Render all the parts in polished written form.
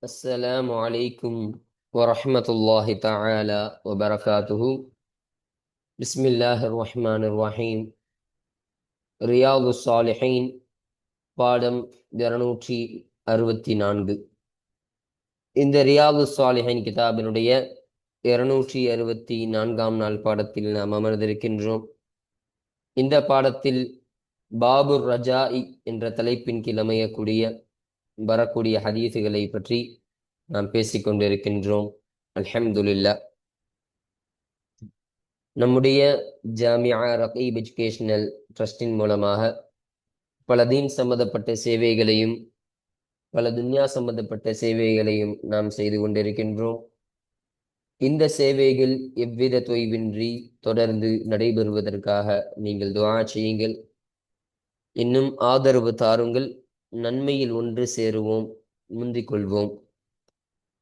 السلام عليكم ورحمة الله تعالى وبركاته. بسم الله الرحمن الرحيم. ரியாது சாலிஹீன் பாடம் 264. இந்த ரியாது சாலிஹீன் கிதாபினுடைய 264ஆம் நாள் பாடத்தில் நாம் அமர்ந்திருக்கின்றோம். இந்த பாடத்தில் பாபுர் ரஜாஇ என்ற தலைப்பின் கீழ் அமையக்கூடிய வரக்கூடிய ஹதீஸுகளை பற்றி நாம் பேசிக்கொண்டிருக்கின்றோம். அல்ஹம்துலில்லாஹ். நம்முடைய ஜாமியா ரகீப் எஜுகேஷனல் ட்ரஸ்டின் மூலமாக பல தீன் சம்பந்தப்பட்ட சேவைகளையும் பல துன்யா சம்பந்தப்பட்ட சேவைகளையும் நாம் செய்து கொண்டிருக்கின்றோம். இந்த சேவைகள் எவ்வித தொய்வின்றி தொடர்ந்து நடைபெறுவதற்காக நீங்கள் துஆ செய்யுங்கள். இன்னும் ஆதரவு தாருங்கள். நன்மையில் ஒன்று சேருவோம், முந்திக் கொள்வோம்.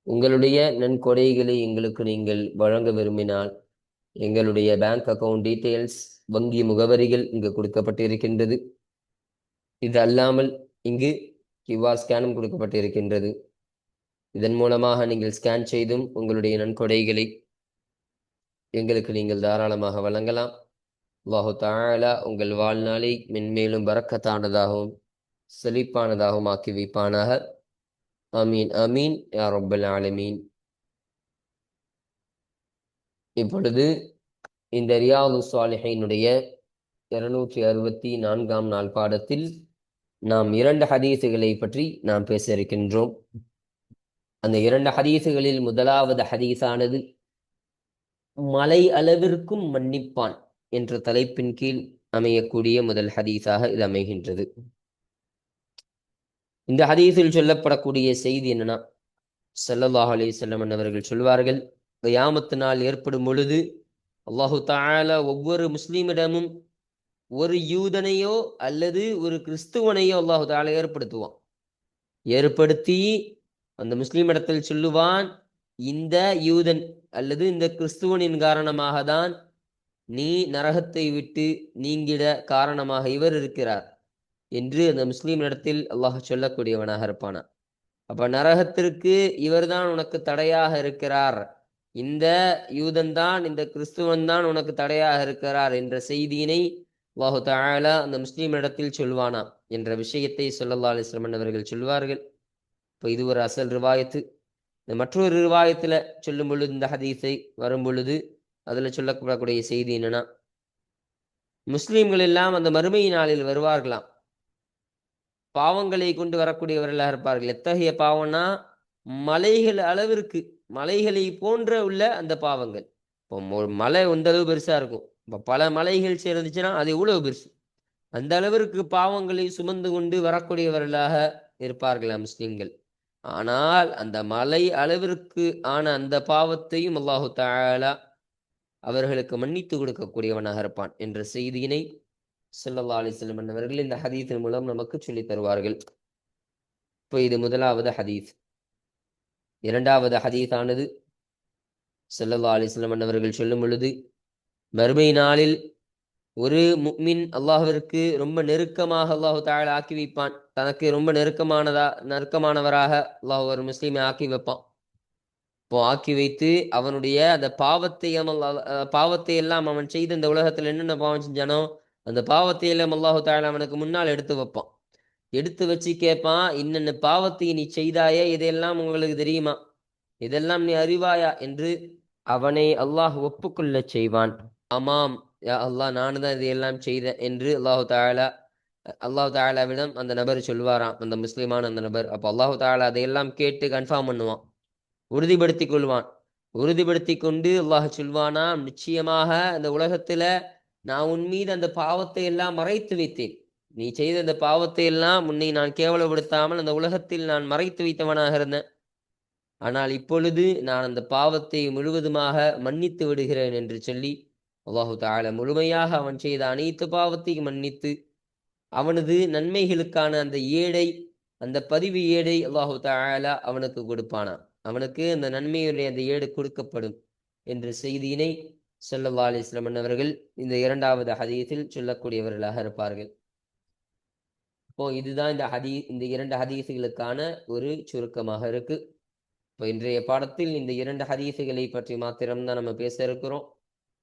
உங்களுடைய நன்கொடைகளை எங்களுக்கு நீங்கள் வழங்க விரும்பினால் எங்களுடைய பேங்க் அக்கவுண்ட் டீட்டெயில்ஸ், வங்கி முகவரிகள் இங்கு கொடுக்கப்பட்டிருக்கின்றது. இது அல்லாமல் இங்கு கியூஆர் ஸ்கேனும் கொடுக்கப்பட்டிருக்கின்றது. இதன் மூலமாக நீங்கள் ஸ்கேன் செய்தும் உங்களுடைய நன்கொடைகளை எங்களுக்கு நீங்கள் தாராளமாக வழங்கலாம். அல்லாஹு தஆலா உங்கள் வாழ்நாளை மென்மேலும் பரக்கத்தானதாகவும் செழிப்பானதாகவும் ஆக்கி வைப்பானாக. ஆமீன் ஆமீன் யா ரப்பல் ஆலமீன். இப்பொழுது இந்த ரியாது ஸாலிஹீனுடைய 264ஆம் நாள் பாடத்தில் நாம் 2 ஹதீஸுகளை பற்றி நாம் பேச இருக்கின்றோம். அந்த 2 ஹதீஸுகளில் முதலாவது ஹதீஸானது மலை அளவிற்கும் மன்னிப்பான் என்ற தலைப்பின் கீழ் அமையக்கூடிய முதல் ஹதீஸாக இது அமைகின்றது. இந்த ஹதீஸில் சொல்லப்படக்கூடிய செய்தி என்னன்னா, ஸல்லல்லாஹு அலைஹி வஸல்லம் அவர்கள் சொல்வார்கள், கியாமத் நாள் ஏற்படும் பொழுது அல்லாஹு தஆலா ஒவ்வொரு முஸ்லிமிடமும் ஒரு யூதனையோ அல்லது ஒரு கிறிஸ்துவனையோ அல்லாஹு தஆலா ஏற்படுத்தி அந்த முஸ்லிம் இடத்தில் சொல்லுவான், இந்த யூதன் அல்லது இந்த கிறிஸ்துவனின் காரணமாக தான் நீ நரகத்தை விட்டு நீங்கிட காரணமாக இவர் இருக்கிறார் என்று அந்த முஸ்லிம் இடத்தில் அல்லாஹ் சொல்லக்கூடியவனாக இருப்பானா. அப்ப நரகத்திற்கு இவர்தான் உனக்கு தடையாக இருக்கிறார், இந்த யூதன் தான், இந்த கிறிஸ்துவன் தான் உனக்கு தடையாக இருக்கிறார் என்ற செய்தியினை அல்லாஹு தஆலா அந்த முஸ்லிம் இடத்தில் சொல்வானா என்ற விஷயத்தை ஸல்லல்லாஹு அலைஹி வஸல்லம் அவர்கள் சொல்வார்கள். இப்போ இது ஒரு அசல் ரிவாயத்து. இந்த மற்றொரு ரிவாயத்துல சொல்லும் பொழுது, இந்த ஹதீஸை வரும் பொழுது அதுல சொல்லப்படக்கூடிய செய்தி என்னன்னா, முஸ்லிம்கள் எல்லாம் அந்த மறுமை நாளில் வருவார்களாம். பாவங்களை கொண்டு வரக்கூடியவர்களாக இருப்பார்கள். எத்தகைய பாவம்னா, மலைகள் அளவிற்கு, மலைகளை போன்ற உள்ள அந்த பாவங்கள். இப்போ ஒரு மலை எந்த அளவு பெருசா இருக்கும், இப்போ பல மலைகள் சேர்ந்துச்சுன்னா அது எவ்வளவு பெருசு, அந்த அளவிற்கு பாவங்களை சுமந்து கொண்டு வரக்கூடியவர்களாக இருப்பார்களாம் முஸ்லிம்கள். ஆனால் அந்த மலை அளவிற்கு ஆன அந்த பாவத்தையும் அல்லாஹு தஆலா அவர்களுக்கு மன்னித்து கொடுக்கக்கூடியவனாக இருப்பான் என்ற செய்தியினை ஸல்லல்லாஹு அலைஹி வஸல்லம் அவர்கள் இந்த ஹதீஸின் மூலம் நமக்கு சொல்லித் தருவார்கள். இப்போ இது முதலாவது ஹதீஸ். இரண்டாவது ஹதீஸானது ஸல்லல்லாஹு அலைஹி வஸல்லம் அவர்கள் சொல்லும் பொழுது, மறுமை நாளில் ஒரு முஃமின் அல்லாஹ்விற்கு ரொம்ப நெருக்கமாக அல்லாஹு தஆலா ஆக்கி வைப்பான். தனக்கு ரொம்ப நெருக்கமானவராக அல்லாஹ் ஒரு முஸ்லிமை ஆக்கி வைப்பான். இப்போ ஆக்கி வைத்து அவனுடைய அந்த பாவத்தை எல்லாம் அவன் செய்த இந்த உலகத்தில் என்னென்ன பாவம் செஞ்சானோ அந்த பாவத்தை எல்லாம் அல்லாஹு தஆலா அவனுக்கு முன்னால் எடுத்து வைப்பான். எடுத்து வச்சு கேட்பான், இன்னென்ன பாவத்தை நீ செய்தாயே, இதையெல்லாம் உங்களுக்கு தெரியுமா, இதெல்லாம் நீ அறிவாயா என்று அவனை அல்லாஹ் ஒப்புக்கொள்ள செய்வான். ஆமாம் யா அல்லாஹ், நானும் தான் இதையெல்லாம் செய்தேன் என்று அல்லாஹு தாலாவிடம் அந்த நபர் சொல்வாராம், அந்த முஸ்லிமான அந்த நபர். அப்போ அல்லாஹு தாலா அதையெல்லாம் கேட்டு கன்ஃபார்ம் பண்ணுவான், உறுதிப்படுத்தி கொள்வான். உறுதிப்படுத்தி கொண்டு அல்லாஹ் சொல்வானாம், நிச்சயமாக அந்த உலகத்துல நான் உன் மீது அந்த பாவத்தை எல்லாம் மறைத்து வைத்தேன். நீ செய்த அந்த பாவத்தை எல்லாம் உன்னை நான் கேவலப்படுத்தாமல் அந்த உலகத்தில் நான் மறைத்து வைத்தவனாக இருந்தேன். ஆனால் இப்பொழுது நான் அந்த பாவத்தை முழுவதுமாக மன்னித்து விடுகிறேன் என்று சொல்லி அல்லாஹு தஆலா முழுமையாக அவன் செய்த அனைத்து பாவத்தையும் மன்னித்து அவனது நன்மைகளுக்கான அந்த ஏடை, அந்த பதிவு ஏடை அல்லாஹு தஆலா அவனுக்கு கொடுப்பானா. அவனுக்கு அந்த நன்மையுடைய அந்த ஏடு கொடுக்கப்படும் என்ற செய்தியினை ஸல்லல்லாஹு அலைஹி வஸல்லம் அவர்கள் இந்த இரண்டாவது ஹதீஸில் சொல்லக்கூடியவர்களாக இருப்பார்கள். இப்போ இதுதான் இந்த 2 ஹதீஸுகளுக்கான ஒரு சுருக்கமாக இருக்கு. இப்போ இன்றைய பாடத்தில் இந்த 2 ஹதீஸுகளை பற்றி மாத்திரம்தான் நம்ம பேச இருக்கிறோம்.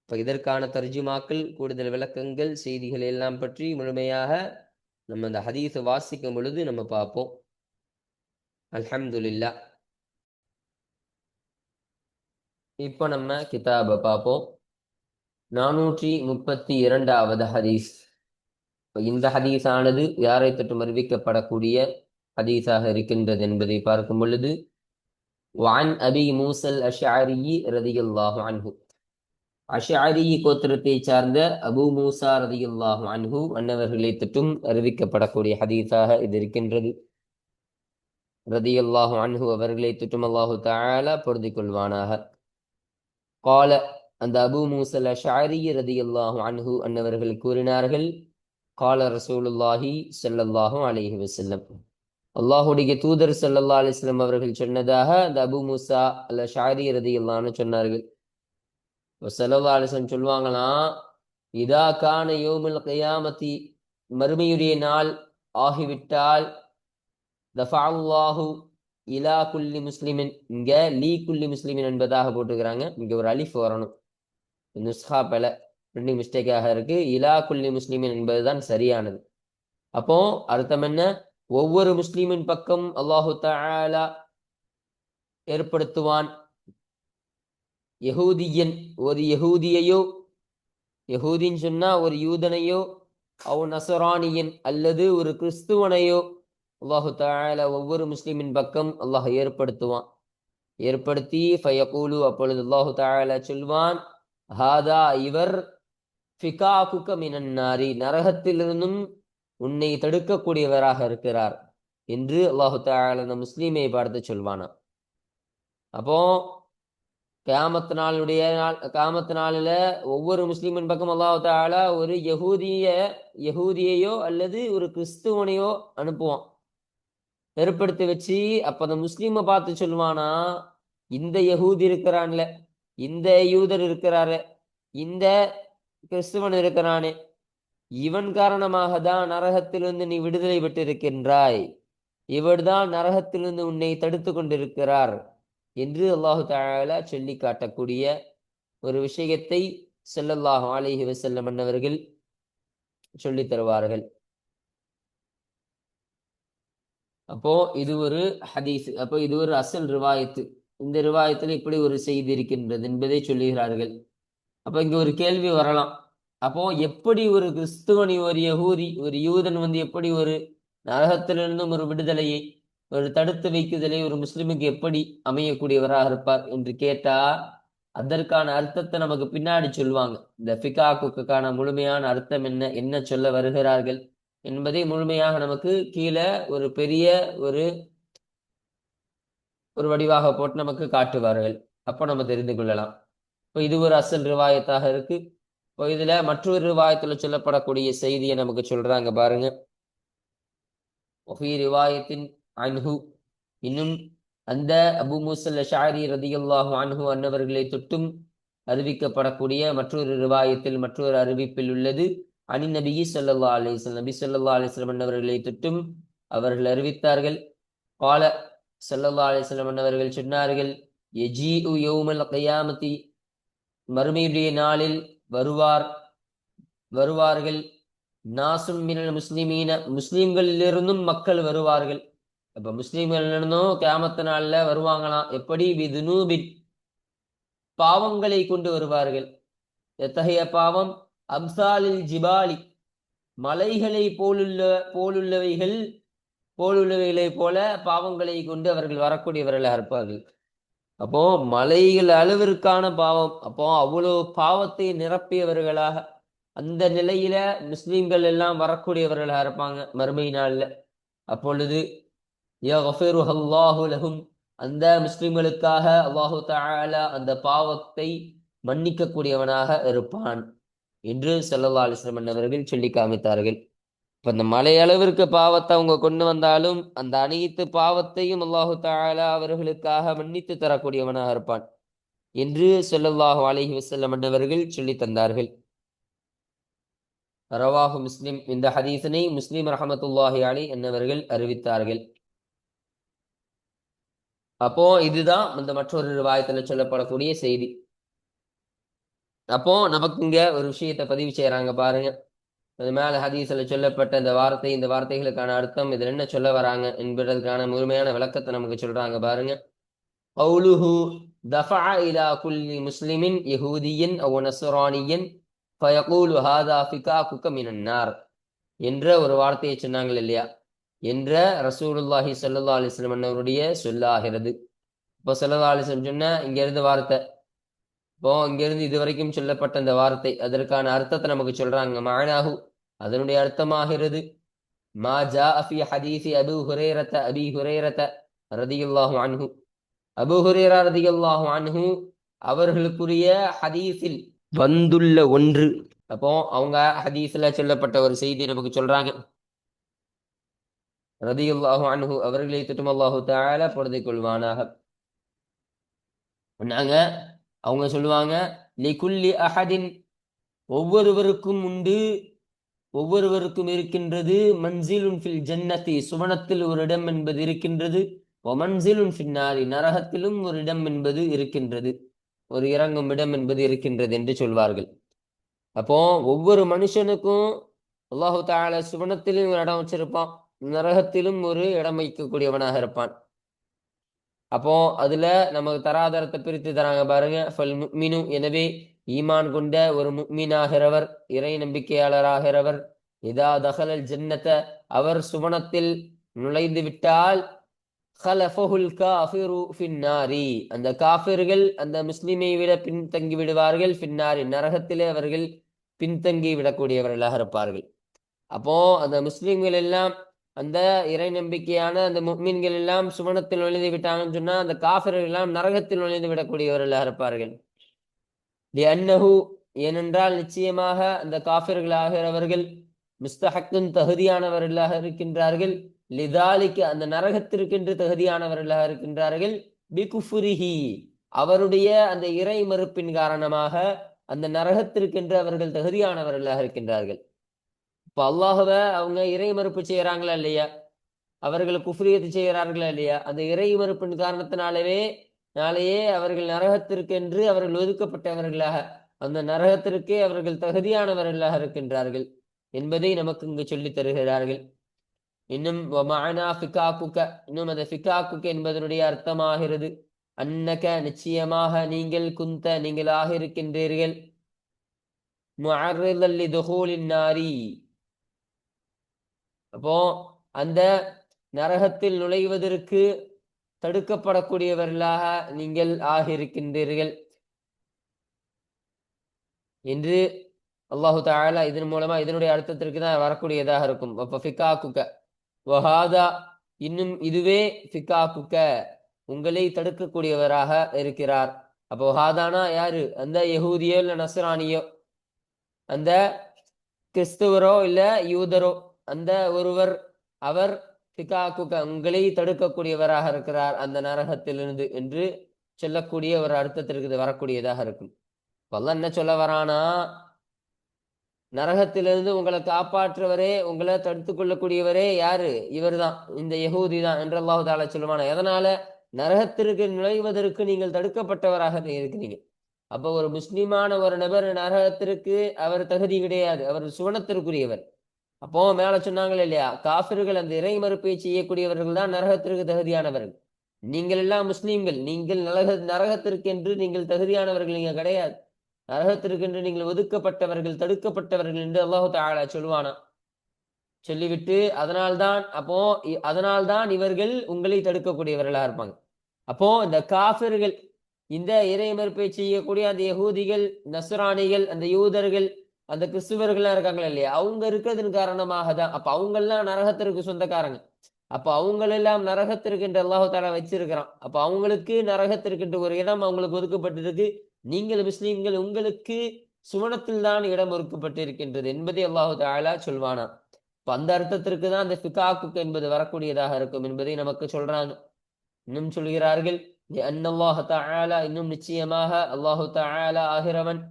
இப்போ இதற்கான தர்ஜுமாக்கள், கூடுதல் விளக்கங்கள், செய்திகள் எல்லாம் பற்றி முழுமையாக நம்ம இந்த ஹதீஸை வாசிக்கும் பொழுது நம்ம பார்ப்போம். அல்ஹம்துலில்லாஹ். இப்போ நம்ம கிதாபை பார்ப்போம். 432வது ஹதீஸ். இந்த ஹதீஸானது யாரை தொட்டும் அறிவிக்கப்படக்கூடிய ஹதீஸாக இருக்கின்றது என்பதை பார்க்கும் பொழுது, வான் அபி மூசல் அஷ்அரி ரதியல்லாஹு அன்ஹு, அஷ்அரி கோத்திரத்தை சார்ந்த அபு மூசா ரதியல்லாஹு அன்ஹு அன்னவர்களை தொட்டும் அறிவிக்கப்படக்கூடிய ஹதீஸாக இது இருக்கின்றது. ரதியல்லாஹு அன்ஹு அவர்களை தொட்டும் அல்லாஹு தஆலா பொருந்திக் கொள்வானாக. கால, அந்த அபு மூசல் அஷ்அரி ரதியல்லாஹு அன்ஹு அன்னவர்கள் கூறினார்கள், கால ரசூலுல்லாஹி ஸல்லல்லாஹு அலைஹி வஸல்லம், அல்லாஹுடைய தூதர் ஸல்லல்லாஹு அலைஹி வஸல்லம் அவர்கள் சொன்னதாக அந்த அபு மூசா அல் அஷ்அரி ரதியல்லாஹு அன்ஹு சொன்னார்கள். ஸல்லல்லாஹு அலைஹி வஸல்லம் சொல்லுவாங்களாம், இதா கான யௌமுல் கியாமத்தி, மறுமையுடைய நாள் ஆகிவிட்டால், தஃபஅல்லாஹு இலா குல்லி முஸ்லிமின், இங்க லீ குல்லி முஸ்லிமின் என்பதாக போட்டுக்கிறாங்க. இங்க ஒரு அலிஃப் வரணும், நுஸ்ஹா பல பிரிண்டிங் மிஸ்டேக்காக இருக்கு. இலா குல்லி முஸ்லிமின் என்பதுதான் சரியானது. அப்போ அர்த்தம் என்ன? ஒவ்வொரு முஸ்லிமின் பக்கம் அல்லாஹு தஆலா ஏற்படுத்துவான். யஹூதியன், ஒரு யஹூதியையோ, யஹூதின்னு சொன்னா ஒரு யூதனையோ, அவ் நசரானியன் அல்லது ஒரு கிறிஸ்துவனையோ அல்லாஹு தஆலா ஒவ்வொரு முஸ்லிமின் பக்கம் அல்லாஹ் ஏற்படுத்துவான். ஏற்படுத்தி ஃபயகூலு, அப்பொழுது அல்லாஹு தஆலா சொல்வான், ஹாதா, இவர், ஃபிகாகுக மினன் நாரி, நரகத்திலிருந்தும் உன்னை தடுக்கக்கூடியவராக இருக்கிறார் என்று அல்லாஹு தஆலா அந்த முஸ்லீமை பார்த்து சொல்வானா. அப்போ கியாமத் நாளில் ஒவ்வொரு முஸ்லீமின் பக்கம் அல்லாஹு தஆலா ஒரு யஹூதியையோ அல்லது ஒரு கிறிஸ்துவனையோ அனுப்புவான், ஏற்படுத்தி வச்சு. அப்ப அந்த முஸ்லீமை பார்த்து சொல்லுவானா, இந்த யஹூதி இருக்கிறான்ல, இந்த யூதர் இருக்கிறாரு, இந்த கிறிஸ்துவன் இருக்கிறானே, இவன் காரணமாக தான் நரகத்திலிருந்து நீ விடுதலை பெற்றிருக்கின்றாய், இவர்தான் நரகத்திலிருந்து உன்னை தடுத்து கொண்டிருக்கிறார் என்று அல்லாஹு தஆலா சொல்லி காட்டக்கூடிய ஒரு விஷயத்தை ஸல்லல்லாஹு அலைஹி வஸல்லம் அன்னவர்கள் சொல்லித் தருவார்கள். அப்போ இது ஒரு ஹதீஸ், அப்போ இது ஒரு அசல் ரிவாயத்து. இந்த ரிவாயத்தில் இப்படி ஒரு செய்தி இருக்கின்றது என்பதை சொல்லுகிறார்கள். அப்போ இங்க ஒரு கேள்வி வரலாம், அப்போ எப்படி ஒரு கிறிஸ்துவனி, ஒரு யஹூதி, ஒரு யூதன் எப்படி ஒரு நரகத்திலிருந்தும் ஒரு விடுதலையை, ஒரு தடுத்து வைக்குதலை ஒரு முஸ்லிமுக்கு எப்படி அமையக்கூடியவராக இருப்பார் என்று கேட்டா, அதற்கான அர்த்தத்தை நமக்கு பின்னாடி சொல்லுவாங்க. இந்த ஃபிகாக்குக்கான முழுமையான அர்த்தம் என்ன, என்ன சொல்ல வருகிறார்கள் என்பதை முழுமையாக நமக்கு கீழே ஒரு பெரிய ஒரு வடிவாக போட்டு நமக்கு காட்டுவார்கள். அப்போ நம்ம தெரிந்து கொள்ளலாம். இப்போ இது ஒரு அசல் ரிவாயத்தாக இருக்கு. இப்போ இதுல மற்றொரு ரிவாயத்துல சொல்லப்படக்கூடிய செய்தியை நமக்கு சொல்றாங்க பாருங்க. ஒஃபி ரிவாயத்தின் அன்ஹு, இன்னும் அந்த அபு மூசல் அஷ்அரி ரதியல்லாஹு அன்ஹு அன்னவர்களை தொட்டும் அறிவிக்கப்படக்கூடிய மற்றொரு ரிவாயத்தில், மற்றொரு அறிவிப்பில் உள்ளது, அனி நபி ஸல்லல்லாஹு அலைஹி வஸல்லம், நபி ஸல்லல்லாஹு அலைஹி வஸல்லம் அன்னவர்களை தொட்டும் அவர்கள் அறிவித்தார்கள். கால, ஸல்லல்லாஹு அலைஹி வஸல்லம் அன்னவர்கள் சொன்னார்கள், யஜீஉ யௌமல் கியாமத்தி, மறுமையுடைய நாளில் வருவார்கள், நாசும் மினல் முஸ்லிமீன, முஸ்லிம்களிலிருந்தும் மக்கள் வருவார்கள். அப்ப முஸ்லிம்களிலிருந்தும் கியாமத்து நாள்ல வருவாங்களாம். எப்படி? பிதுனூபின், பாவங்களை கொண்டு வருவார்கள். எத்தகைய பாவம்? அம்சாலில் ஜிபாலி, மலைகளை போலுள்ளவைகளை போல பாவங்களை கொண்டு அவர்கள் வரக்கூடியவர்களாக இருப்பார்கள். அப்போ மலைகள் அளவிற்கான பாவம், அப்போ அவ்வளவு பாவத்தை நிரப்பியவர்களாக அந்த நிலையில முஸ்லிம்கள் எல்லாம் வரக்கூடியவர்களாக இருப்பாங்க மறுமை நாள்ல. அப்பொழுது யக்ஃபிருஹல்லாஹு லஹும், அந்த முஸ்லிம்களுக்காக அல்லாஹு தஆலா அந்த பாவத்தை மன்னிக்க கூடியவனாக இருப்பான் என்று ஸல்லல்லாஹு அலைஹி வஸல்லம் அவர்கள் சொல்லி காமித்தார்கள். இப்ப இந்த மலையளவிற்கு பாவத்தை அவங்க கொண்டு வந்தாலும் அந்த அனைத்து பாவத்தையும் அல்லாஹு தஆலா அவர்களுக்காக மன்னித்து தரக்கூடியவனாக இருப்பான் என்று ஸல்லல்லாஹு அலைஹி வஸல்லம் அவர்கள் சொல்லி தந்தார்கள். ரவாஹு முஸ்லிம், இந்த ஹதீஸனை முஸ்லிம் ரஹமத்துல்லாஹி அலைஹி என்பவர்கள் அறிவித்தார்கள். அப்போ இதுதான் இந்த மற்றொரு ரிவாயத்துல சொல்லப்படக்கூடிய செய்தி. அப்போ நமக்கு இங்க ஒரு விஷயத்தை பதிவு செய்யறாங்க பாருங்க. அது மேல ஹதீஸ்ல சொல்லப்பட்ட இந்த வார்த்தை, இந்த வார்த்தைகளுக்கான அர்த்தம், இதுல என்ன சொல்ல வராங்க என்பதற்கான முழுமையான விளக்கத்தை நமக்கு சொல்றாங்க பாருங்க. கௌலுஹு தஃபஅ இலா குல்லி முஸ்லிமின் யஹூதியன் அவ் நஸ்ரானியன் ஃபயகூலு ஹாதா ஃபிகாகுக மினன் நார் என்ற ஒரு வார்த்தையை சொன்னாங்க இல்லையா, என்ற ரசூலுல்லாஹி ஸல்லல்லாஹு அலைஹி வஸல்லம் அவருடைய சொல்லாகிறது. இப்போ ஸல்லல்லாஹு அலைஹி வஸல்லம் சொன்ன இங்க இருந்து வார்த்தை, இப்போ இங்கிருந்து இதுவரைக்கும் சொல்லப்பட்ட அந்த வார்த்தை அதற்கான அர்த்தத்தை நமக்கு சொல்றாங்க. மஅனாஹு அதனுடைய அர்த்தமாகிறது மா ஜாஅ ஃபீ ஹதீஸி அபீ ஹுரைரத ரலியல்லாஹு அன்ஹு, அபூ ஹுரைரா ரலியல்லாஹு அன்ஹு அவர்களுக்குரிய ஹதீஸில் வந்துள்ள ஒன்று. அப்போ அவங்க ஹதீஸ்ல சொல்லப்பட்ட ஒரு செய்தி நமக்கு சொல்றாங்க. ரலியல்லாஹு அன்ஹு அவர்களை தொட்டும் அல்லாஹு தஆலா பொறுத்துக் கொள்வானாக. நாங்க அவங்க சொல்லுவாங்க லிகுல்லி அஹதின் ஒவ்வொருவருக்கும் உண்டு, ஒவ்வொருவருக்கும் இருக்கின்றது, மன்சிலுன் ஃபில் ஜன்னதி சுவனத்தில் ஒரு இடம் என்பது இருக்கின்றது, ஒமன்சிலுன் ஃபின்னாரி நரகத்திலும் ஒரு இடம் என்பது இருக்கின்றது, ஒரு இறங்கும் இடம் என்பது இருக்கின்றது என்று சொல்வார்கள். அப்போ ஒவ்வொரு மனுஷனுக்கும் அல்லாஹு தஆலா சுவனத்திலும் ஒரு இடம் வச்சிருப்பான், நரகத்திலும் ஒரு இடம் வைக்கக்கூடியவனாக இருப்பான். அப்போ அதுல நமக்கு தராதரத்தை பிரித்து தராங்க பாருங்க. ஃபல் முஃமினு எனவே ஈமான் கொண்ட ஒரு முஃமினாகிறவர், இறை நம்பிக்கையாளராகிறவர், இதா தஹலல் ஜன்னத அவர் சுவனத்தில் நுழைந்து விட்டால், ஹலஃபஹுல் காஃபிரு ஃபின்னாரி அந்த காஃபிர்கள் அந்த முஸ்லிமை விட பின்தங்கி விடுவார்கள், ஃபின்னாரி நரகத்திலே அவர்கள் பின்தங்கி விடக்கூடியவர்களாக இருப்பார்கள். அப்போ அந்த முஸ்லிம்கள் எல்லாம், அந்த இறை நம்பிக்கையான அந்த முஃமின்கள் எல்லாம் சுவனத்தில் நுழைந்து விட்டாங்கன்னு சொன்னா, அந்த காஃபிர்கள் எல்லாம் நரகத்தில் நுழைந்து விடக்கூடியவர்களாக இருப்பார்கள். லிஅன்னஹு ஏனென்றால் நிச்சயமாக அந்த காஃபிர்களாகிறவர்கள் முஸ்தஹக்குன் தகுதியானவர்களாக இருக்கின்றார்கள், லிதாலிக்க அந்த நரகத்திற்கென்று தகுதியானவர்களாக இருக்கின்றார்கள், பிகுஃபுரிஹி அவருடைய அந்த இறை மறுப்பின் காரணமாக அந்த நரகத்திற்கென்று அவர்கள் தகுதியானவர்களாக இருக்கின்றார்கள். இப்ப அல்லாஹுவ அவங்க இறை மறுப்பு செய்யறாங்களா இல்லையா, அவர்கள் குஃப்ரியத்து செய்கிறார்களா இல்லையா, அந்த இறை மறுப்பின் காரணத்தினாலவே நாளையே அவர்கள் நரகத்திற்கென்று அவர்கள் ஒதுக்கப்பட்டவர்களாக, அந்த நரகத்திற்கே அவர்கள் தகுதியானவர்களாக இருக்கின்றார்கள் என்பதை நமக்கு இங்கு சொல்லித் தருகிறார்கள். இன்னும் இன்னும் அந்த ஃபிகாக்குக என்பதனுடைய அர்த்தமாகிறது அன்னக நிச்சயமாக நீங்கள், குந்த நீங்களாக இருக்கின்றீர்கள், முஅர்ரிதல் லிதுகூலின் நாரி அப்போ அந்த நரகத்தில் நுழைவதற்கு தடுக்கப்படக்கூடியவர்களாக நீங்கள் ஆகியிருக்கின்றீர்கள் என்று அல்லாஹு தஆலா இதன் மூலமா இதனுடைய அர்த்தத்திற்கு தான் வரக்கூடியதாக இருக்கும். அப்ப ஃபிகாக்குக வஹாதா இன்னும் இதுவே ஃபிகாக்குக உங்களை தடுக்கக்கூடியவராக இருக்கிறார். அப்போ ஹாதானா யாரு, அந்த யஹூதியோ இல்ல நஸ்ரானியோ, அந்த கிறிஸ்துவரோ இல்ல யூதரோ, அந்த ஒருவர் அவர் ஃபிகாக்குக உங்களை தடுக்கக்கூடியவராக இருக்கிறார் அந்த நரகத்திலிருந்து என்று சொல்லக்கூடிய ஒரு அர்த்தத்திற்கு இது வரக்கூடியதாக இருக்கும். அல்லாஹ் என்ன சொல்ல வரானா, நரகத்திலிருந்து உங்களை காப்பாற்றுவரே, உங்களை தடுத்து கொள்ளக்கூடியவரே யாரு, இவர்தான், இந்த யஹூதி தான் என்று அல்லாஹு தஆலா சொல்லுவானா. எதனால, நரகத்திற்கு நுழைவதற்கு நீங்கள் தடுக்கப்பட்டவராக இருக்கிறீங்க. அப்ப ஒரு முஸ்லிமான ஒரு நபர் நரகத்திற்கு அவர் தகுதி கிடையாது, அவர் சுவனத்திற்குரியவர். அப்போ மேல சொன்னாங்களே இல்லையா, காஃபிர்கள் அந்த இறை மறுப்பை செய்யக்கூடியவர்கள் தான் நரகத்திற்கு தகுதியானவர்கள். நீங்கள் எல்லாம் முஸ்லீம்கள், நீங்கள் நரகத்திற்கென்று நீங்கள் தகுதியானவர்கள் நீங்க கிடையாது, நரகத்திற்கென்று நீங்கள் ஒதுக்கப்பட்டவர்கள், தடுக்கப்பட்டவர்கள் என்று அல்லாஹு தஆலா சொல்லுவானா. சொல்லிவிட்டு அதனால்தான் இவர்கள் உங்களை தடுக்கக்கூடியவர்களாக இருப்பாங்க. அப்போ இந்த காஃபிர்கள், இந்த இறை மறுப்பை செய்யக்கூடிய அந்த யஹூதிகள், நஸ்ரானிகள், அந்த யூதர்கள், அந்த கிறிஸ்துவர்கள்லாம் இருக்காங்களா இல்லையா, அவங்க இருக்கிறதன் காரணமாக தான். அப்ப அவங்கெல்லாம் நரகத்திற்கு சொந்தக்காரங்க. அப்ப அவங்களெல்லாம் நரகத்திற்கு என்று அல்லாஹு தஆலா வச்சிருக்கிறான். அப்ப அவங்களுக்கு நரகத்திற்கு என்று ஒரு இடம் அவங்களுக்கு ஒதுக்கப்பட்டிருக்கு. நீங்கள் முஸ்லிம்கள், உங்களுக்கு சுவனத்தில் தான் இடம் ஒதுக்கப்பட்டிருக்கின்றது என்பதை அல்லாஹு தஆலா சொல்வானா. இப்ப அந்த அர்த்தத்திற்கு தான் அந்த ஃபிகாக்குக் என்பது வரக்கூடியதாக இருக்கும் என்பதை நமக்கு சொல்றாங்க. இன்னும் சொல்கிறார்கள், அன்னல்லாஹ தஆலா இன்னும் நிச்சயமாக அல்லாஹு தஆலா ஆகிறவன்,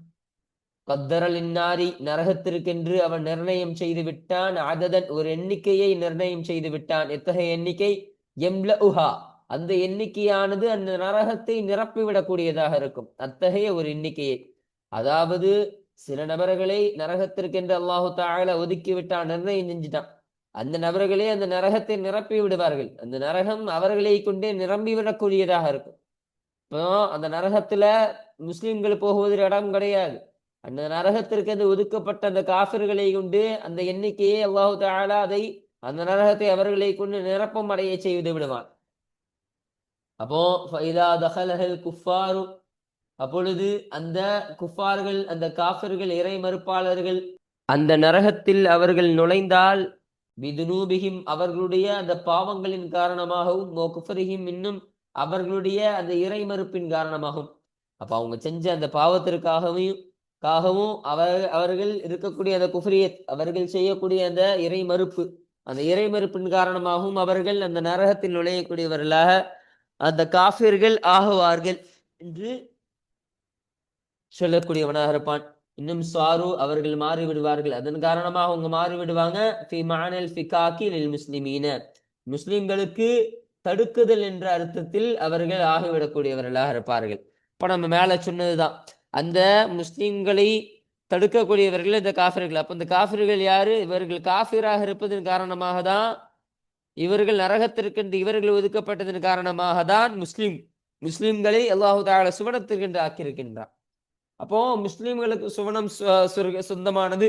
கத்தரல் இன்னாரி நரகத்திற்கென்று அவன் நிர்ணயம் செய்து விட்டான், அததன் ஒரு எண்ணிக்கையை நிர்ணயம் செய்து விட்டான். எத்தகைய எண்ணிக்கை, எம்லஉஹா அந்த எண்ணிக்கையானது அந்த நரகத்தை நிரப்பிவிடக்கூடியதாக இருக்கும். அத்தகைய ஒரு எண்ணிக்கையை, அதாவது சில நபர்களை நரகத்திற்கென்று அல்லாஹு தஆலா ஒதுக்கி விட்டான், நிர்ணயம் செஞ்சுட்டான். அந்த நபர்களே அந்த நரகத்தை நிரப்பி விடுவார்கள். அந்த நரகம் அவர்களை கொண்டே நிரம்பி விடக்கூடியதாக இருக்கும். இப்போ அந்த நரகத்துல முஸ்லிம்கள் போகுவதற்கு இடம் கிடையாது. அந்த நரகத்திற்கு அது ஒதுக்கப்பட்ட அந்த காஃபிர்களை கொண்டு அந்த எண்ணிக்கையை அல்லாஹு தஆலா அதை அந்த நரகத்தை அவர்களை கொண்டு நிரப்பம் அடைய செய்து விடுவான். அப்போ ஃபைதா தஹலஹல் குஃபாரு, அப்பொழுது அந்த குஃபார்கள், அந்த காஃபிர்கள், இறை மறுப்பாளர்கள் அந்த நரகத்தில் அவர்கள் நுழைந்தால், பிதுனூபிஹிம் அவர்களுடைய அந்த பாவங்களின் காரணமாகவும், குஃபரிஹிம் இன்னும் அவர்களுடைய அந்த இறை மறுப்பின் காரணமாகவும், அப்ப அவங்க செஞ்ச அந்த பாவத்திற்காகவும் அவர்கள் இருக்கக்கூடிய அந்த குஃப்ரியத், அவர்கள் செய்யக்கூடிய அந்த இறை மறுப்பு, அந்த இறை மறுப்பின் காரணமாகவும் அவர்கள் அந்த நரகத்தில் நுழையக்கூடியவர்களாக அந்த காஃபிர்கள் ஆகுவார்கள் என்று சொல்லக்கூடியவனாக இருப்பான். இன்னும் சாரு அவர்கள் மாறிவிடுவார்கள், அதன் காரணமாக அவங்க மாறிவிடுவாங்க. முஸ்லிம்களுக்கு தடுக்குதல் என்ற அர்த்தத்தில் அவர்கள் ஆகிவிடக்கூடியவர்களாக இருப்பார்கள். இப்ப நம்ம மேல சொன்னதுதான், அந்த முஸ்லிம்களை தடுக்கக்கூடியவர்கள் இந்த காஃபிர்கள். அப்ப இந்த காஃபிர்கள் யாரு? இவர்கள் காஃபிராக இருப்பதன் காரணமாக தான், இவர்கள் நரகத்திற்கென்று இவர்கள் ஒதுக்கப்பட்டதன் காரணமாக தான் முஸ்லிம்களை அல்லாஹு தஆலா சுவனத்திற்கென்று ஆக்கியிருக்கின்றான். அப்போ முஸ்லிம்களுக்கு சுவனம் சொந்தமானது,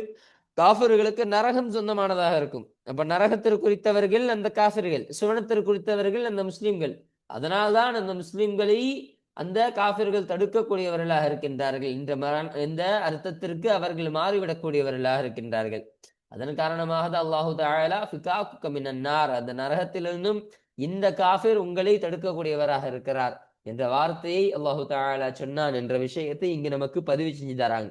காஃபிர்களுக்கு நரகம் சொந்தமானதாக இருக்கும். அப்ப நரகத்திற்கு குறித்தவர்கள் அந்த காஃபிர்கள், சுவனத்திற்கு குறித்தவர்கள் அந்த முஸ்லிம்கள். அதனால்தான் அந்த முஸ்லிம்களை அந்த காஃபிர்கள் தடுக்கக்கூடியவர்களாக இருக்கின்றார்கள். இந்த அர்த்தத்திற்கு அவர்கள் மாறிவிடக்கூடியவர்களாக இருக்கின்றார்கள். அதன் காரணமாக தான் அல்லாஹு தஆலா ஃபிகாகுக மினன் நார், அந்த நரகத்திலிருந்தும் இந்த காஃபிர் உங்களை தடுக்கக்கூடியவராக இருக்கிறார் என்ற வார்த்தையை அல்லாஹு தஆலா சொன்னான் என்ற விஷயத்தை இங்கு நமக்கு பதிவு செஞ்சு தராங்க.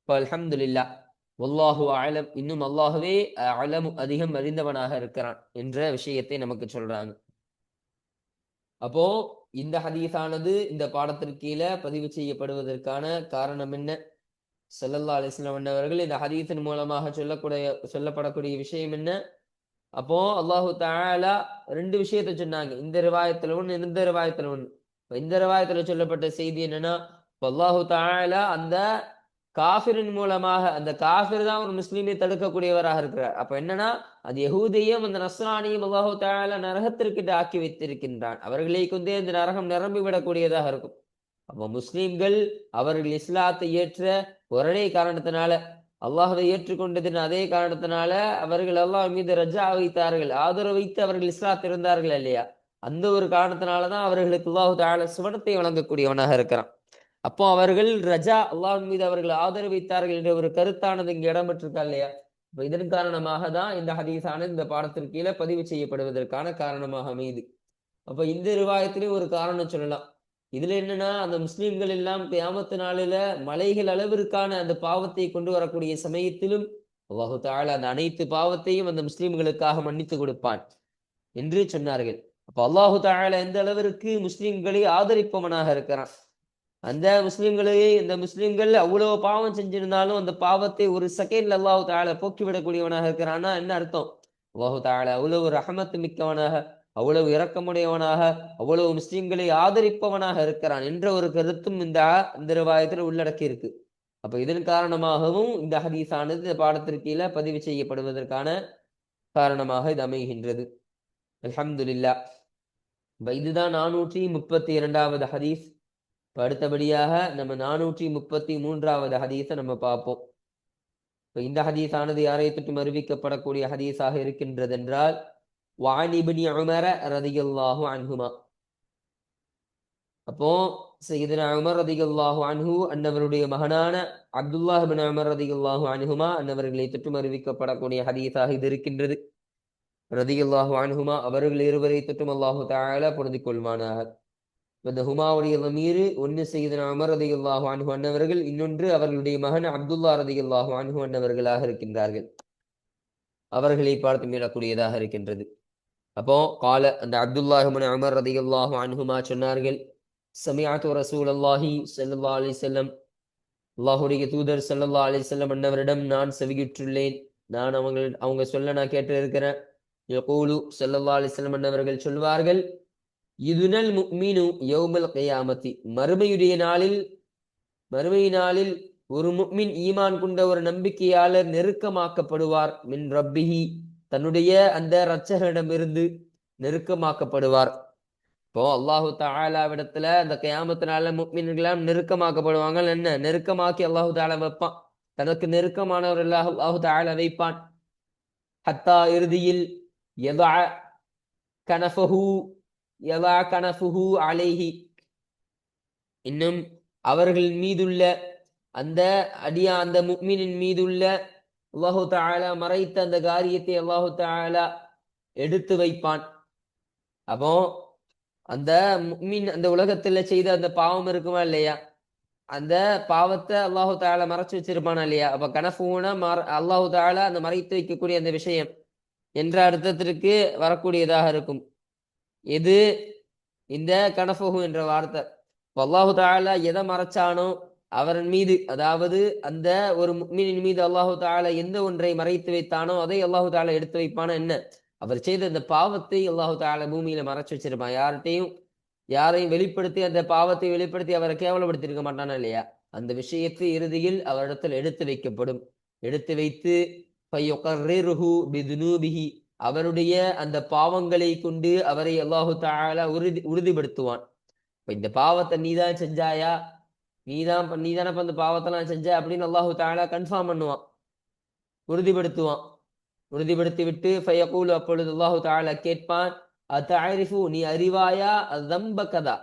அல்ஹம்துலில்லாஹ், வல்லாஹு அலம், இன்னும் அல்லாஹுவே அலமு அதிகம் அறிந்தவனாக இருக்கிறான் என்ற விஷயத்தை நமக்கு சொல்றாங்க. அப்போ இந்த ஹதீஸானது இந்த பாடத்திற்கு கீழே பதிவு செய்யப்படுவதற்கான காரணம் என்ன? ஸல்லல்லாஹு அலைஹி வஸல்லம் அவர்கள் இந்த ஹதீஸின் மூலமாக சொல்லப்படக்கூடிய விஷயம் என்ன? அப்போ அல்லாஹு தஆலா ரெண்டு விஷயத்தை சொன்னாங்க. இந்த ரிவாயத்துல ஒண்ணு, இந்த ரிவாயத்துல ஒண்ணு. இந்த ரிவாயத்துல சொல்லப்பட்ட செய்தி என்னன்னா, அல்லாஹு தஆலா அந்த காஃபிரின் மூலமாக, அந்த காஃபிர் தான் ஒரு முஸ்லீமை தடுக்கக்கூடியவராக இருக்கிறார். அப்ப என்னன்னா, அது யஹூதியும் அந்த நஸ்ரானியும் அல்லாஹு தஆலா நரகத்திற்கு ஆக்கி வைத்திருக்கின்றான். அவர்களை கொண்டே இந்த நரகம் நிரம்பி விடக்கூடியதாக இருக்கும். அப்போ முஸ்லீம்கள் அவர்கள் இஸ்லாத்தை ஏற்ற ஒரே காரணத்தினால, அல்லாஹ்வை ஏற்றுக்கொண்டதின் அதே காரணத்தினால அவர்கள் அல்லாஹ் மீது ரஜா வைத்தார்கள், ஆதரவு வைத்து அவர்கள் இஸ்லாத் இருந்தார்கள் இல்லையா? அந்த ஒரு காரணத்தினாலதான் அவர்களுக்கு அல்லாஹு தஆலா சுவனத்தை வழங்கக்கூடியவனாக இருக்கிறான். அப்போ அவர்கள் ரஜா, அல்லாஹ் மீது அவர்கள் ஆதரவு வைத்தார்கள் என்ற ஒரு கருத்தானது இங்கு இடம்பெற்றிருக்கா இல்லையா? இப்ப இதன் காரணமாக தான் இந்த ஹதீஸானது இந்த பாடத்திற்கு கீழே பதிவு செய்யப்படுவதற்கான காரணமாக அமையுது. அப்ப இந்த ரிவாயத்திலே ஒரு காரணம் சொல்லலாம். இதுல என்னன்னா, அந்த முஸ்லிம்கள் எல்லாம் கியாமத்து நாளில மலைகள் அளவிற்கான அந்த பாவத்தை கொண்டு வரக்கூடிய சமயத்திலும் அல்லாஹு தஆலா அந்த அனைத்து பாவத்தையும் அந்த முஸ்லிம்களுக்காக மன்னித்து கொடுப்பான் என்று சொன்னார்கள். அப்ப அல்லாஹு தஆலா எந்த அளவிற்கு முஸ்லிம்களை ஆதரிப்பவனாக இருக்கிறான். அந்த முஸ்லிம்கள் அவ்வளவு பாவம் செஞ்சிருந்தாலும் அந்த பாவத்தை ஒரு செகண்ட்ல அல்லாஹு தஆலா போக்கிவிடக்கூடியவனாக இருக்கிறான்னா என்ன அர்த்தம்? அல்லாஹு தஆலா அவ்வளவு ரஹமத்து மிக்கவனாக, அவ்வளவு இரக்கமுடையவனாக, அவ்வளவு முஸ்லிம்களை ஆதரிப்பவனாக இருக்கிறான் என்ற ஒரு கருத்தும் இந்த ரிவாயத்தில் உள்ளடக்கி இருக்கு. அப்ப இதன் காரணமாகவும் இந்த ஹதீஸானது இந்த பாடத்திற்கு கீழே பதிவு செய்யப்படுவதற்கான காரணமாக இது அமைகின்றது. அல்ஹம்துலில்லாஹ். இதுதான் 432வது ஹதீஸ். அடுத்தபடியாக நம்ம 433வது ஹதீஸை நம்ம பார்ப்போம். இப்ப இந்த ஹதீஸானது யாரை தொட்டும் அறிவிக்கப்படக்கூடிய ஹதீஸாக இருக்கின்றது என்றால், وعن ابن عمر رضي الله عنهما. அப்போ சையதுனா உமர் ரலியல்லாஹு அன்ஹு அன்னவருடைய மகனான அப்துல்லாஹ் இப்னு உமர் ரலியல்லாஹு அன்ஹுமா அன்னவர்களை தொட்டும் அறிவிக்கப்படக்கூடிய ஹதீஸாக இது இருக்கின்றது. ரலியல்லாஹு அன்ஹுமா அவர்கள் இருவரை தொட்டும் அல்லாஹு தஆலா பொருந்திக் கொள்வானாக. இந்த ஹுமாவுடைய லமீர் ஒன்னு சையதுனா உமர் ரலியல்லாஹு அன்ஹு அன்னவர்கள், இன்னொன்று அவர்களுடைய மகன் அப்துல்லா ரலியல்லாஹு அன்ஹு அன்னவர்களாக இருக்கின்றார்கள். அவர்களை பார்த்து மீறக்கூடியதாக இருக்கின்றது. அப்போ கால அந்த அப்துல்லாஹ் இப்னு உமர் ரலியல்லாஹு அன்ஹுமா சொன்னார்கள், சமிஅத்து ரசூலல்லாஹி ஸல்லல்லாஹு அலைஹி வஸல்லம், அல்லாஹ்வுடைய தூதர் ஸல்லல்லாஹு அலைஹி வஸல்லம் அன்னவரிடம் நான் செவியுற்றுள்ளேன், நான் அவங்க சொல்ல நான் கேட்டு இருக்கிறேன். யகூலு ஸல்லல்லாஹு அலைஹி வஸல்லம் அன்னவர்கள் சொல்வார்கள், இதுனல் முக்மினு யௌமல் கியாமத்தி, மறுமையுடைய நாளில், மறுமை நாளில் ஒரு முக்மின் ஈமான் கொண்ட ஒரு நம்பிக்கையாளர் நெருக்கமாக்கப்படுவார். மின் ரப்பிஹி, தன்னுடைய அந்த இரட்சகனிடமிருந்து நெருக்கமாக்கப்படுவார். இப்போ அல்லாஹு தஆலாவிடத்துல அந்த கியாமத்தினால முக்மின்களாம் நெருக்கமாக்கப்படுவாங்க. என்ன நெருக்கமாக்கி அல்லாஹு தஆலா வைப்பான், தனக்கு நெருக்கமானவர்களாக அல்லாஹு தஆலா வைப்பான். ஹத்தா இறுதியில் யதா கனஃபஹு, யதா கனஃபுஹு அலைஹி, இன்னும் அவர்கள் மீதுள்ள அந்த அந்த முக்மினின் மீதுள்ள அல்லாஹு தஆலா மறைத்த அந்த காரியத்தை அல்லாஹு தஆலா எடுத்து வைப்பான். அப்போ அந்த முக்மின் அந்த உலகத்துல செய்த அந்த பாவம் இருக்குமா இல்லையா, அந்த பாவத்தை அல்லாஹு தஆலா மறைச்சு வச்சிருப்பானா இல்லையா. அப்ப கனஃபூனா அல்லாஹு தஆலா அந்த மறைத்து வைக்கக்கூடிய அந்த விஷயம் என்ற அர்த்தத்திற்கு வரக்கூடியதாக இருக்கும். இது இந்த கனஃபஹு என்ற வார்த்தை. அல்லாஹு தஆலா எதை மறைச்சானோ அவரின் மீது, அதாவது அந்த ஒரு முக்மினின் மீது அல்லாஹு தஆலா எந்த ஒன்றை மறைத்து வைத்தானோ அதை அல்லாஹு தஆலா எடுத்து வைப்பானா என்ன, அவர் செய்த அந்த பாவத்தை அல்லாஹு தஆலா பூமியில மறைச்சு வச்சிருப்பான். யாரையும் வெளிப்படுத்தி அந்த பாவத்தை வெளிப்படுத்தி அவரை கேவலப்படுத்தி இருக்க மாட்டானா இல்லையா. அந்த விஷயத்தை இறுதியில் அவரிடத்தில் எடுத்து வைக்கப்படும். எடுத்து வைத்து ஃபயுகர்ரிருஹு பிதுனூபிஹி, அவருடைய அந்த பாவங்களை கொண்டு அவரை அல்லாஹு தஆலா உறுதிப்படுத்துவான். இப்ப இந்த பாவத்தை நீதான் செஞ்சாயா, நீதானே அந்த பாவத்தெல்லாம் செஞ்ச அப்படின்னு அல்லாஹு தஆலா கன்ஃபார்ம் பண்ணுவான், உறுதிப்படுத்துவான். உறுதிப்படுத்தி விட்டு ஃபயகூலு, அப்பொழுது அல்லாஹு தஆலா கேட்பான், அத்தஅரிஃபு, நீ அறிவாயா, அஸ்ஸம்ப கதா,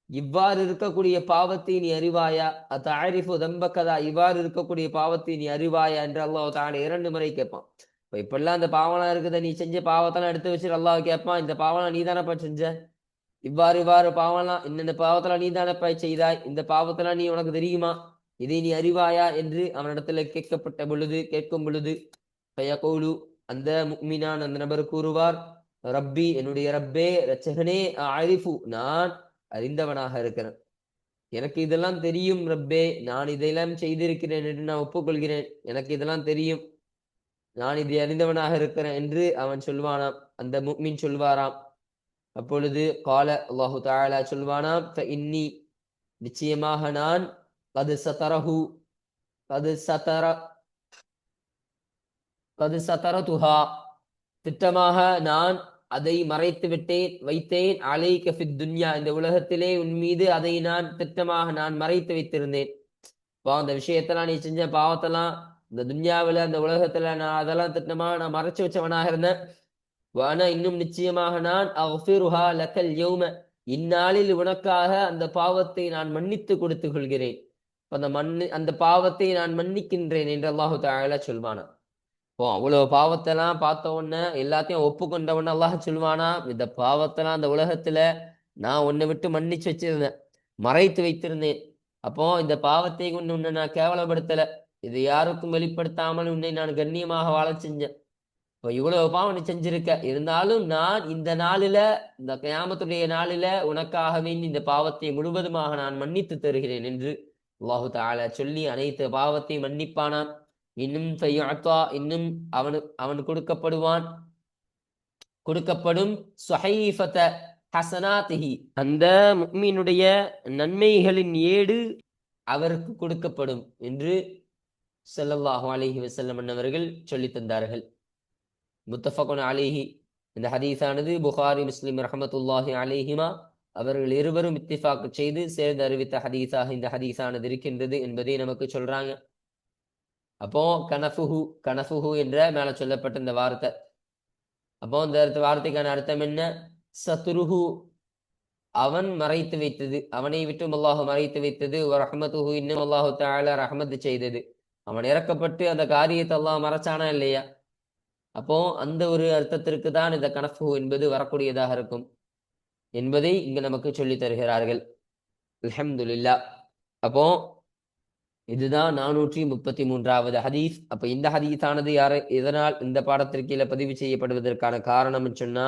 இவ்வாறு இருக்கக்கூடிய பாவத்தை நீ அறிவாயா, அத்தஅரிஃபு ஸம்ப கதா, இவ்வாறு இருக்கக்கூடிய பாவத்தை நீ அறிவாயா என்று அல்லாஹு தஆலா 2 முறை கேட்பான். இப்பெல்லாம் அந்த பாவம்லாம் இருக்குத, நீ செஞ்ச பாவத்தெல்லாம் எடுத்து வச்சுட்டு அல்லாஹ் கேட்பான், இந்த பாவம்லாம் நீ தானப்பா செஞ்ச, இவ்வாறு பாவம்லாம் இந்த பாவத்தெல்லாம் நீ தானப்பா செய்தாய், இந்த பாவத்தெல்லாம் நீ உனக்கு தெரியுமா, இதை நீ அறிவாயா என்று அவனிடத்துல கேட்கும் பொழுது ஃபயகூலு, அந்த முக்மினான் அந்த நபர் கூறுவார், ரப்பி, என்னுடைய ரப்பே, இரட்சகனே, அரிஃபு, நான் அறிந்தவனாக இருக்கிறேன், எனக்கு இதெல்லாம் தெரியும் ரப்பே, நான் இதெல்லாம் செய்திருக்கிறேன் என்று நான் ஒப்புக்கொள்கிறேன், எனக்கு இதெல்லாம் தெரியும், நான் இதை அறிந்தவனாக இருக்கிறேன் என்று அவன் சொல்வானாம், அந்த முக்மின் சொல்வாராம். அப்பொழுது கால, அல்லாஹு தஆலா சொல்வானாம், ஃபஇன்னி, நிச்சயமாக நான், கது சதரஹு, கது சதரதுஹா, திட்டமாக நான் அதை மறைத்து வைத்தேன், அலைக ஃபித் துன்யா, இந்த உலகத்திலே உன் மீது அதை நான் திட்டமாக நான் மறைத்து வைத்திருந்தேன். அந்த விஷயத்தெல்லாம் நீ செஞ்ச பாவத்தெல்லாம் இந்த துன்யாவில் அந்த உலகத்துல நான் அதெல்லாம் திட்டமாக நான் மறைச்சு வச்சவனாக இருந்தேன். வானா, இன்னும் நிச்சயமாக நான் அஃபிருஹா லக்கல் யௌம, இந்நாளில் உனக்காக அந்த பாவத்தை நான் மன்னித்து கொடுத்து கொள்கிறேன், அந்த பாவத்தை நான் மன்னிக்கின்றேன் என்று அல்லாஹு தஆலா சொல்வானா. அவ்வளவு பாவத்தெல்லாம் பார்த்த உடனே எல்லாத்தையும் ஒப்புக்கொண்டவன அல்லாஹ் சொல்வானா, இந்த பாவத்தெல்லாம் அந்த உலகத்துல நான் உன்னை விட்டு மன்னிச்சு வச்சிருந்தேன், மறைத்து வைத்திருந்தேன். அப்போ இந்த பாவத்தை கொண்டு உன்னை நான் கேவலப்படுத்தல, இது யாருக்கும் வெளிப்படுத்தாமல் உன்னை நான் கண்ணியமாக வாழ செஞ்சேன். இப்போ இவ்வளவு பாவம் நீ செஞ்சிருக்க, இருந்தாலும் நான் இந்த நாளில, இந்த கியாமத்துடைய நாளில உனக்காக வேண்டி இந்த பாவத்தை முழுவதுமாக நான் மன்னித்து தருகிறேன் என்று அல்லாஹு தஆலா சொல்லி அனைத்து பாவத்தையும் மன்னிப்பானான். இன்னும் இன்னும் அவன் கொடுக்கப்படும் சுஹைஃபத ஹஸனாத்திஹி, அந்த முஃமினுடைய நன்மைகளின் ஏடு அவருக்கு கொடுக்கப்படும் என்று ஸல்லல்லாஹு அலைஹி வஸல்லம் அவர்கள் சொல்லி தந்தார்கள். முத்தஃபகுன் அலைஹி, இந்த ஹதீஸானது புகாரி முஸ்லிம் ரஹ்மத்துல்லாஹி அலைஹிமா அவர்கள் இருவரும் இத்திஃபாக் செய்து சேர்ந்து அறிவித்த ஹதீஸாக இந்த ஹதீஸானது இருக்கின்றது என்பதை நமக்கு சொல்றாங்க. அப்போ கனஃபுஹு என்ற மேல சொல்லப்பட்ட இந்த வார்த்தை, அப்போ இந்த வார்த்தைக்கான அர்த்தம் என்ன, சத்ருஹு, அவன் மறைத்து வைத்தது, அவனை விட்டும் அல்லாஹ் மறைத்து வைத்தது, ரஹ்மத்துஹு, இன்னும் அல்லாஹு தஆலா ரஹ்மத் செய்தது, அவன் இறக்கப்பட்டு அந்த காரியத்தை அல்லாஹ் மறைச்சானா இல்லையா. அப்போ அந்த ஒரு அர்த்தத்திற்கு தான் இந்த கனஃபு என்பது வரக்கூடியதாக இருக்கும் என்பதை இங்கு நமக்கு சொல்லி தருகிறார்கள். அல்ஹம்துலில்லாஹ். அப்போ இதுதான் 433வது ஹதீஸ். அப்ப இந்த ஹதீஸானது இதனால் இந்த பாடத்திற்கு கீழே பதிவு செய்யப்படுவதற்கான காரணம் சொன்னா,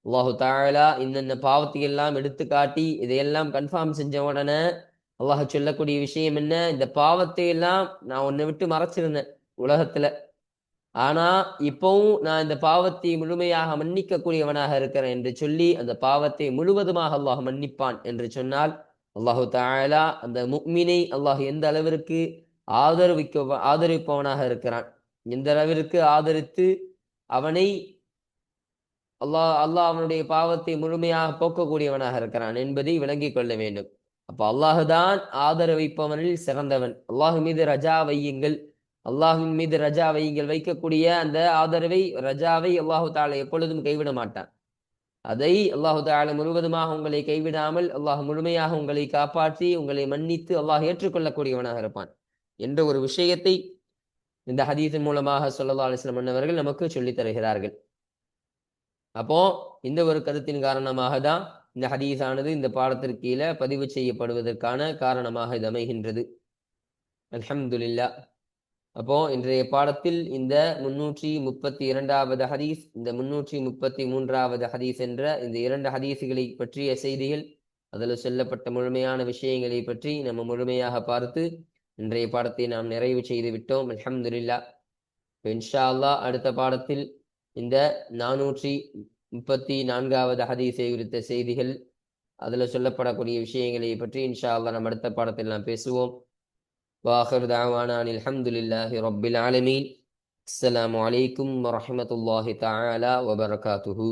அல்லாஹு தஆலா இந்த பாவத்தை எல்லாம் எடுத்து காட்டி இதையெல்லாம் கன்ஃபார்ம் செஞ்ச உடனே அல்லாஹ் சொல்லக்கூடிய விஷயம் என்ன, இந்த பாவத்தை எல்லாம் நான் உன்னை விட்டு மறைச்சிருந்தேன் உலகத்துல, ஆனா இப்பவும் நான் இந்த பாவத்தை முழுமையாக மன்னிக்கக்கூடியவனாக இருக்கிறேன் என்று சொல்லி அந்த பாவத்தை முழுவதுமாக அல்லாஹ் மன்னிப்பான் என்று சொன்னால், அல்லாஹு தஆலா அந்த முஃமினை அல்லாஹ் எந்த அளவிற்கு ஆதரிப்பவனாக இருக்கிறான், எந்த அளவிற்கு ஆதரித்து அவனை அல்லாஹ் அவனுடைய பாவத்தை முழுமையாக போக்கக்கூடியவனாக இருக்கிறான் என்பதை விளங்கிக் கொள்ள வேண்டும். அப்ப அல்லாஹுதான் ஆதரவைப்பவனில் சிறந்தவன். அல்லாஹ் மீது ரஜா வையுங்கள், அல்லாஹின் மீது ரஜா வையுங்கள். வைக்கக்கூடிய அந்த ரஜாவை அல்லாஹு தாலா எப்பொழுதும் கைவிட மாட்டான். அதை அல்லாஹு தாலா முழுவதுமாக உங்களை கைவிடாமல் அல்லாஹ் முழுமையாக உங்களை காப்பாற்றி உங்களை மன்னித்து அல்லாஹ் ஏற்றுக்கொள்ளக்கூடியவனாக இருப்பான் என்ற ஒரு விஷயத்தை இந்த ஹதீஸின் மூலமாக ஸல்லல்லாஹு அலைஹி வஸல்லம் அவர்கள் நமக்கு சொல்லித் தருகிறார்கள். அப்போ இந்த ஒரு கருத்தின் காரணமாக தான் இந்த ஹதீஸானது இந்த பாடத்திற்கு கீழே பதிவு செய்யப்படுவதற்கான காரணமாக இது அமைகின்றது. அல்ஹம்துலில்லாஹ். அப்போ இன்றைய பாடத்தில் இந்த 332வது ஹதீஸ், இந்த 333வது ஹதீஸ் என்ற இந்த 2 ஹதீஸுகளை பற்றிய செய்திகள், அதில் சொல்லப்பட்ட முழுமையான விஷயங்களை பற்றி நம்ம முழுமையாக பார்த்து இன்றைய பாடத்தை நாம் நிறைவு செய்து விட்டோம். அல்ஹம்துலில்லாஹ். இன்ஷா அல்லாஹ் அடுத்த பாடத்தில் இந்த 434வது ஹதீஸை குறித்த செய்திகள், அதில் சொல்லப்படக்கூடிய விஷயங்களை பற்றி இன்ஷா அல்லாஹ் நம்ம அடுத்த பாடத்தில் நாம் பேசுவோம். வாஹிர் தஅவானா அல்ஹம்துலில்லாஹி ரப்பில் ஆலமீன். அஸ்ஸலாமு அலைக்கும் வரஹ்மத்துல்லாஹி தஆலா வபரகாத்துஹு.